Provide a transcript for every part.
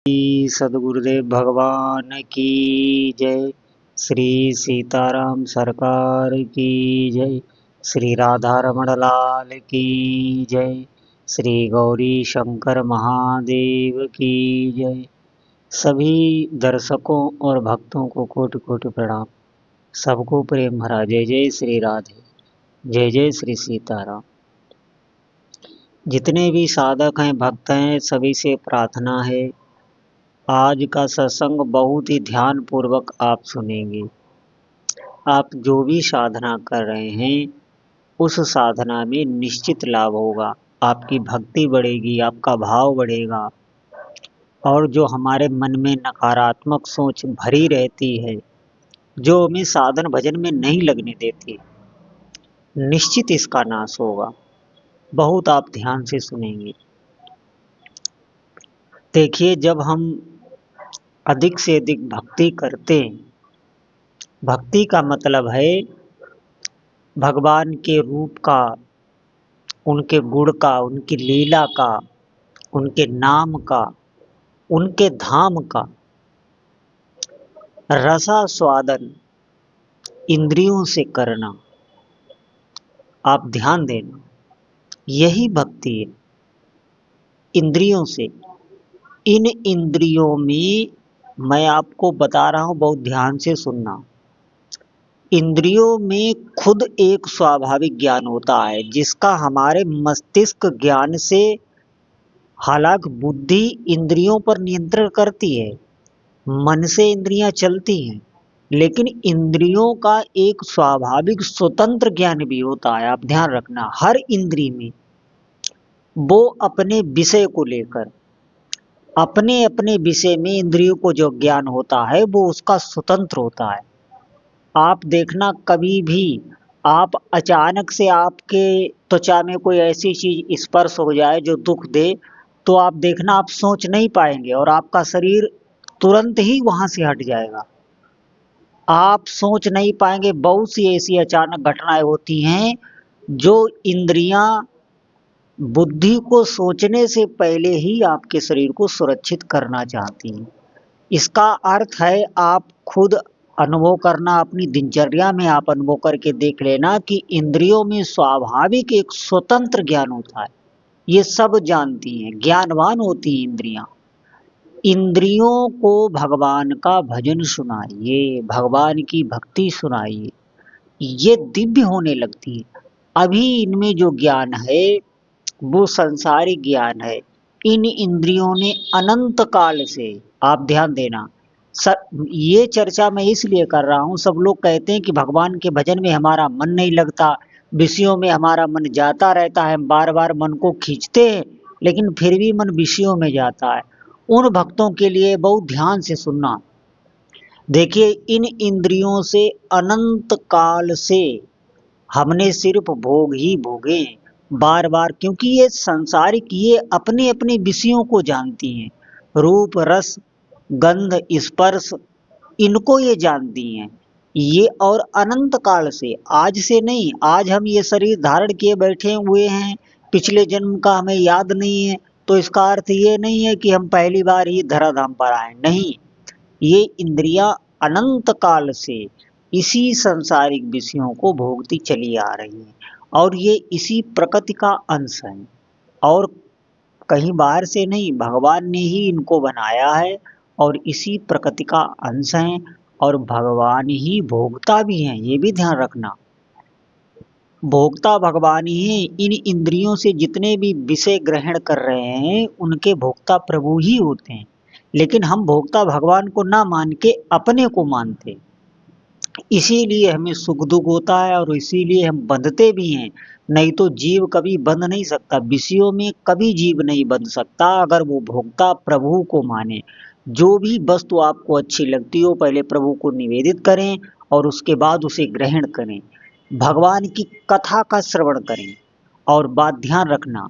सदगुरुदेव भगवान की जय। श्री सीताराम सरकार की जय। श्री राधा रमण लाल की जय। श्री गौरी शंकर महादेव की जय। सभी दर्शकों और भक्तों को कोटि कोटि प्रणाम। सबको प्रेम भरा जय जय श्री राधे, जय जय श्री सीताराम। जितने भी साधक हैं, भक्त हैं, सभी से प्रार्थना है, आज का सत्संग बहुत ही ध्यान पूर्वक आप सुनेंगे। आप जो भी साधना कर रहे हैं उस साधना में निश्चित लाभ होगा। आपकी भक्ति बढ़ेगी, आपका भाव बढ़ेगा, और जो हमारे मन में नकारात्मक सोच भरी रहती है, जो हमें साधन भजन में नहीं लगने देती, निश्चित इसका नाश होगा। बहुत आप ध्यान से सुनेंगे। देखिए, जब हम अधिक से अधिक भक्ति करते हैं, भक्ति का मतलब है भगवान के रूप का, उनके गुण का, उनकी लीला का, उनके नाम का, उनके धाम का रसास्वादन इंद्रियों से करना। आप ध्यान देना, यही भक्ति है। इंद्रियों से, इन इंद्रियों में मैं आपको बता रहा हूं, बहुत ध्यान से सुनना। इंद्रियों में खुद एक स्वाभाविक ज्ञान होता है जिसका हमारे मस्तिष्क ज्ञान से, हालांकि बुद्धि इंद्रियों पर नियंत्रण करती है, मन से इंद्रियां चलती हैं, लेकिन इंद्रियों का एक स्वाभाविक स्वतंत्र ज्ञान भी होता है। आप ध्यान रखना, हर इंद्रिय में वो अपने विषय को लेकर, अपने अपने विषय में इंद्रियों को जो ज्ञान होता है वो उसका स्वतंत्र होता है। आप देखना, कभी भी आप अचानक से आपके त्वचा में कोई ऐसी चीज स्पर्श हो जाए जो दुख दे, तो आप देखना, आप सोच नहीं पाएंगे और आपका शरीर तुरंत ही वहां से हट जाएगा। आप सोच नहीं पाएंगे। बहुत सी ऐसी अचानक घटनाएं होती हैं जो इंद्रियां बुद्धि को सोचने से पहले ही आपके शरीर को सुरक्षित करना चाहती हैं। इसका अर्थ है, आप खुद अनुभव करना, अपनी दिनचर्या में आप अनुभव करके देख लेना कि इंद्रियों में स्वाभाविक एक स्वतंत्र ज्ञान होता है। ये सब जानती हैं, ज्ञानवान होती हैं इंद्रियां। इंद्रियों को भगवान का भजन सुनाइए, भगवान की भक्ति सुनाइए, ये दिव्य होने लगती है। अभी इनमें जो ज्ञान है वो संसारिक ज्ञान है। इन इंद्रियों ने अनंत काल से, आप ध्यान देना, ये चर्चा मैं इसलिए कर रहा हूँ, सब लोग कहते हैं कि भगवान के भजन में हमारा मन नहीं लगता, विषयों में हमारा मन जाता रहता है, हम बार बार मन को खींचते हैं लेकिन फिर भी मन विषयों में जाता है। उन भक्तों के लिए बहुत ध्यान से सुनना। देखिए, इन इंद्रियों से अनंत काल से हमने सिर्फ भोग ही भोगे बार बार, क्योंकि ये संसारिक, ये अपने अपने विषयों को जानती हैं। रूप, रस, गंध, स्पर्श, इनको ये जानती हैं। ये और अनंत काल से, आज से नहीं। आज हम ये शरीर धारण किए बैठे हुए हैं, पिछले जन्म का हमें याद नहीं है, तो इसका अर्थ ये नहीं है कि हम पहली बार ही धराधाम पर आए, नहीं। ये इंद्रियां अनंत काल से इसी सांसारिक विषयों को भोगती चली आ रही हैं, और ये इसी प्रकृति का अंश है, और कहीं बाहर से नहीं, भगवान ने ही इनको बनाया है और इसी प्रकृति का अंश है, और भगवान ही भोगता भी हैं। ये भी ध्यान रखना, भोक्ता भगवान ही है। इन इंद्रियों से जितने भी विषय ग्रहण कर रहे हैं उनके भोक्ता प्रभु ही होते हैं, लेकिन हम भोक्ता भगवान को ना मान के अपने को मानते, इसीलिए हमें सुख दुख होता है और इसीलिए हम बंधते भी हैं। नहीं तो जीव कभी बंध नहीं सकता, विषयों में कभी जीव नहीं बंध सकता अगर वो भोक्ता प्रभु को माने। जो भी वस्तु आपको अच्छी लगती हो, पहले प्रभु को निवेदित करें और उसके बाद उसे ग्रहण करें, भगवान की कथा का श्रवण करें। और बात ध्यान रखना,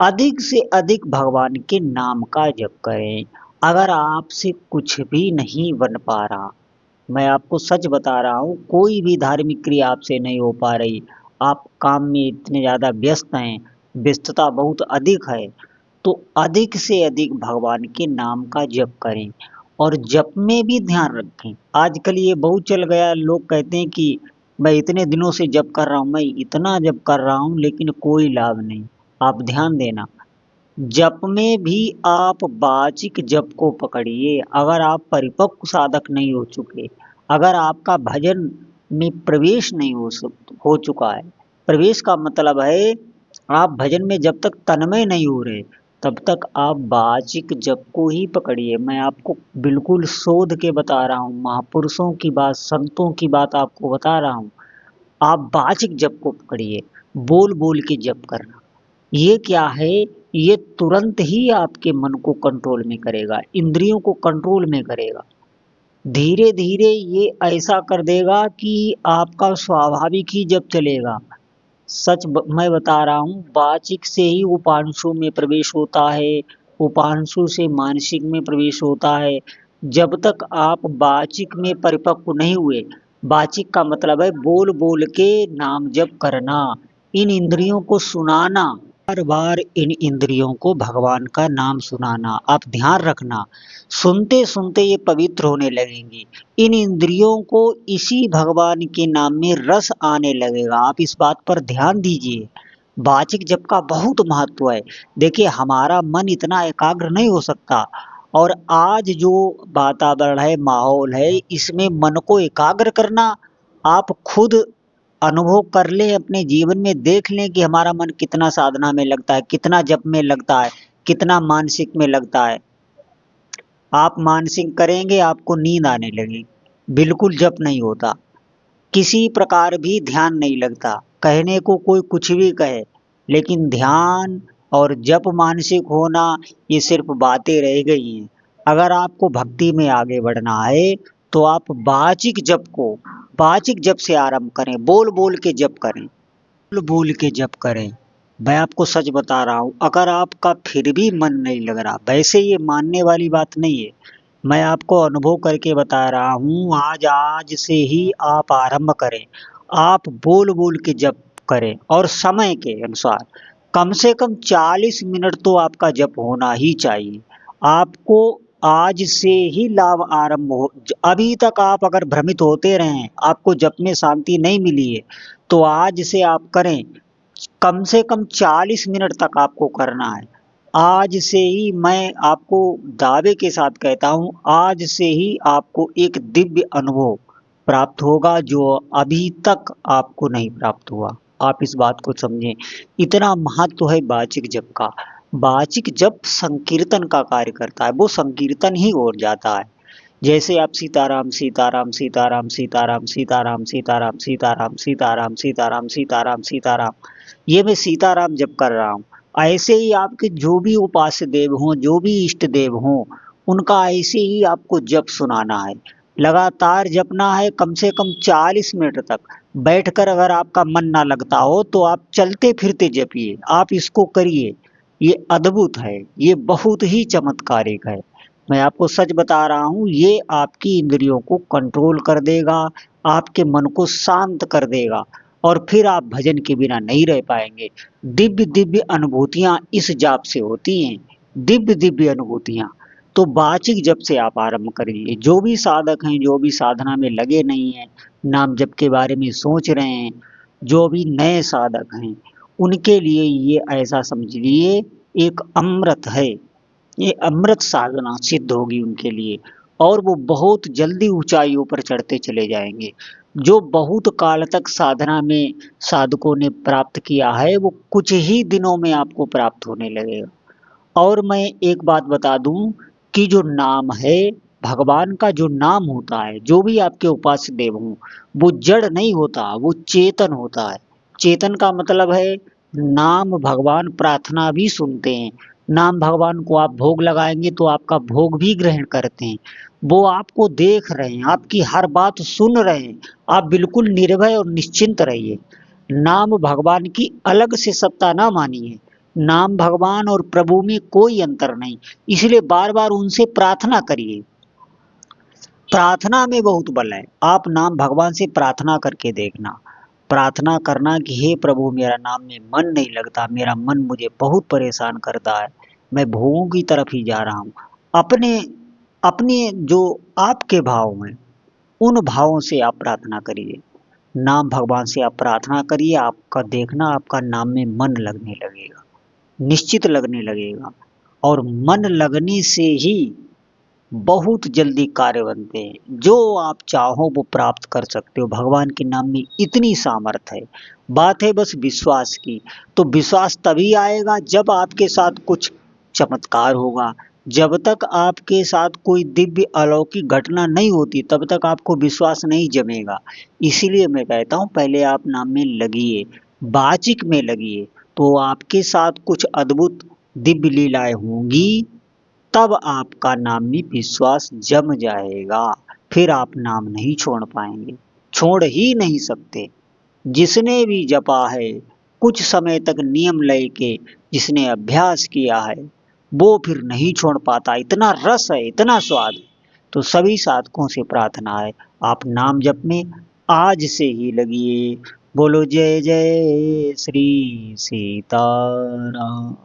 अधिक से अधिक भगवान के नाम का जप करें। अगर आपसे कुछ भी नहीं बन पा रहा, मैं आपको सच बता रहा हूँ, कोई भी धार्मिक क्रिया आपसे नहीं हो पा रही, आप काम में इतने ज़्यादा व्यस्त हैं, व्यस्तता बहुत अधिक है, तो अधिक से अधिक भगवान के नाम का जप करें और जप में भी ध्यान रखें। आजकल ये बहुत चल गया, लोग कहते हैं कि मैं इतने दिनों से जप कर रहा हूँ, मैं इतना जप कर रहा हूँ, लेकिन कोई लाभ नहीं। आप ध्यान देना, जप में भी आप वाचिक जप को पकड़िए। अगर आप परिपक्व साधक नहीं हो चुके, अगर आपका भजन में प्रवेश नहीं हो चुका है, प्रवेश का मतलब है आप भजन में जब तक तन्मय नहीं हो रहे, तब तक आप वाचिक जप को ही पकड़िए। मैं आपको बिल्कुल शोध के बता रहा हूँ, महापुरुषों की बात, संतों की बात आपको बता रहा हूँ। आप वाचिक जप को पकड़िए, बोल बोल के जप करना। ये क्या है, ये तुरंत ही आपके मन को कंट्रोल में करेगा, इंद्रियों को कंट्रोल में करेगा। धीरे धीरे ये ऐसा कर देगा कि आपका स्वाभाविक ही जप चलेगा। मैं बता रहा हूँ, वाचिक से ही उपांशु में प्रवेश होता है, उपांशु से मानसिक में प्रवेश होता है। जब तक आप वाचिक में परिपक्व नहीं हुए, वाचिक का मतलब है बोल बोल के नाम जप करना, इन इंद्रियों को सुनाना, बार बार इन इंद्रियों को भगवान का नाम सुनाना। आप ध्यान रखना, सुनते सुनते ये पवित्र होने लगेंगी। इन इंद्रियों को इसी भगवान के नाम में रस आने लगेगा। आप इस बात पर ध्यान दीजिए। वाचिक जप का बहुत महत्व है। देखिए, हमारा मन इतना एकाग्र नहीं हो सकता, और आज जो वातावरण है, माहौल है, इसमें मन को एकाग्र करना, आप खुद अनुभव कर लें, अपने जीवन में देख लें कि हमारा मन कितना साधना में लगता है, कितना जप में लगता है, कितना मानसिक में लगता है। आप मानसिक करेंगे, आपको नींद आने लगेगी, बिल्कुल जप नहीं होता, किसी प्रकार भी ध्यान नहीं लगता। कहने को कोई कुछ भी कहे, लेकिन ध्यान और जप मानसिक होना, ये सिर्फ बातें रह गई हैं। अगर आपको भक्ति में आगे बढ़ना है, तो आप वाचिक जप से आरंभ करें, बोल बोल के जप करें, बोल बोल के जप करें। मैं आपको सच बता रहा हूँ, अगर आपका फिर भी मन नहीं लग रहा, वैसे ये मानने वाली बात नहीं है, मैं आपको अनुभव करके बता रहा हूँ। आज से ही आप आरंभ करें, आप बोल बोल के जप करें, और समय के अनुसार कम से कम 40 मिनट तो आपका जप होना ही चाहिए। आपको आज से ही लाभ आरंभ हो। अभी तक आप अगर भ्रमित होते रहे, आपको जप में शांति नहीं मिली है, तो आज से आप करें। कम से कम 40 मिनट तक आपको करना है। आज से ही मैं आपको दावे के साथ कहता हूँ, आज से ही आपको एक दिव्य अनुभव प्राप्त होगा, जो अभी तक आपको नहीं प्राप्त हुआ। आप इस बात को समझें, इतना महत्व है वाचिक जप का। वाचिक जप संकीर्तन का कार्य करता है, वो संकीर्तन ही हो जाता है। जैसे आप सीताराम सीताराम सीताराम सीताराम सीताराम सीताराम सीताराम सीताराम सीताराम सीताराम सीताराम, ये मैं सीताराम जप कर रहा हूँ। ऐसे ही आपके जो भी उपास्य देव हों, जो भी इष्ट देव हों, उनका ऐसे ही आपको जप सुनाना है, लगातार जपना है, कम से कम 40 मिनट तक। बैठकर अगर आपका मन ना लगता हो, तो आप चलते फिरते जपिए, आप इसको करिए। ये अद्भुत है, ये बहुत ही चमत्कारिक है। मैं आपको सच बता रहा हूँ, ये आपकी इंद्रियों को कंट्रोल कर देगा, आपके मन को शांत कर देगा, और फिर आप भजन के बिना नहीं रह पाएंगे। दिव्य दिव्य अनुभूतियां इस जाप से होती हैं, दिव्य दिव्य अनुभूतियां। तो वाचिक जप से आप आरंभ करिए। जो भी साधक हैं, जो भी साधना में लगे नहीं हैं, नाम जप के बारे में सोच रहे हैं, जो भी नए साधक हैं, उनके लिए ये ऐसा समझिए, एक अमृत है। ये अमृत साधना सिद्ध होगी उनके लिए, और वो बहुत जल्दी ऊंचाइयों पर चढ़ते चले जाएंगे। जो बहुत काल तक साधना में साधकों ने प्राप्त किया है, वो कुछ ही दिनों में आपको प्राप्त होने लगेगा। और मैं एक बात बता दूं कि जो नाम है, भगवान का जो नाम होता है, जो भी आपके उपास्य देव हों, वो जड़ नहीं होता, वो चेतन होता है। चेतन का मतलब है, नाम भगवान प्रार्थना भी सुनते हैं, नाम भगवान को आप भोग लगाएंगे तो आपका भोग भी ग्रहण करते हैं। वो आपको देख रहे हैं, आपकी हर बात सुन रहे हैं। आप बिल्कुल निर्भय और निश्चिंत रहिए। नाम भगवान की अलग से सत्ता ना मानिए। नाम भगवान और प्रभु में कोई अंतर नहीं, इसलिए बार बार उनसे प्रार्थना करिए। प्रार्थना में बहुत बल है। आप नाम भगवान से प्रार्थना करके देखना, प्रार्थना करना कि हे प्रभु, मेरा नाम में मन नहीं लगता, मेरा मन मुझे बहुत परेशान करता है, मैं भोगों की तरफ ही जा रहा हूँ। अपने अपने जो आपके भाव हैं उन भावों से आप प्रार्थना करिए। नाम भगवान से आप प्रार्थना करिए, आपका देखना आपका नाम में मन लगने लगेगा, निश्चित लगने लगेगा। और मन लगने से ही बहुत जल्दी कार्य बनते हैं। जो आप चाहो वो प्राप्त कर सकते हो। भगवान के नाम में इतनी सामर्थ्य है। बात है बस विश्वास की। तो विश्वास तभी आएगा जब आपके साथ कुछ चमत्कार होगा। जब तक आपके साथ कोई दिव्य अलौकिक घटना नहीं होती तब तक आपको विश्वास नहीं जमेगा। इसीलिए मैं कहता हूँ पहले आप नाम में लगिए, बाचिक में लगिए, तो आपके साथ कुछ अद्भुत दिव्य लीलाएं होंगी। तब आपका नाम में विश्वास जम जाएगा। फिर आप नाम नहीं छोड़ पाएंगे, छोड़ ही नहीं सकते। जिसने भी जपा है कुछ समय तक नियम लेके, जिसने अभ्यास किया है वो फिर नहीं छोड़ पाता। इतना रस है, इतना स्वाद है। तो सभी साधकों से प्रार्थना है आप नाम जप में आज से ही लगिए। बोलो जय जय श्री सीताराम।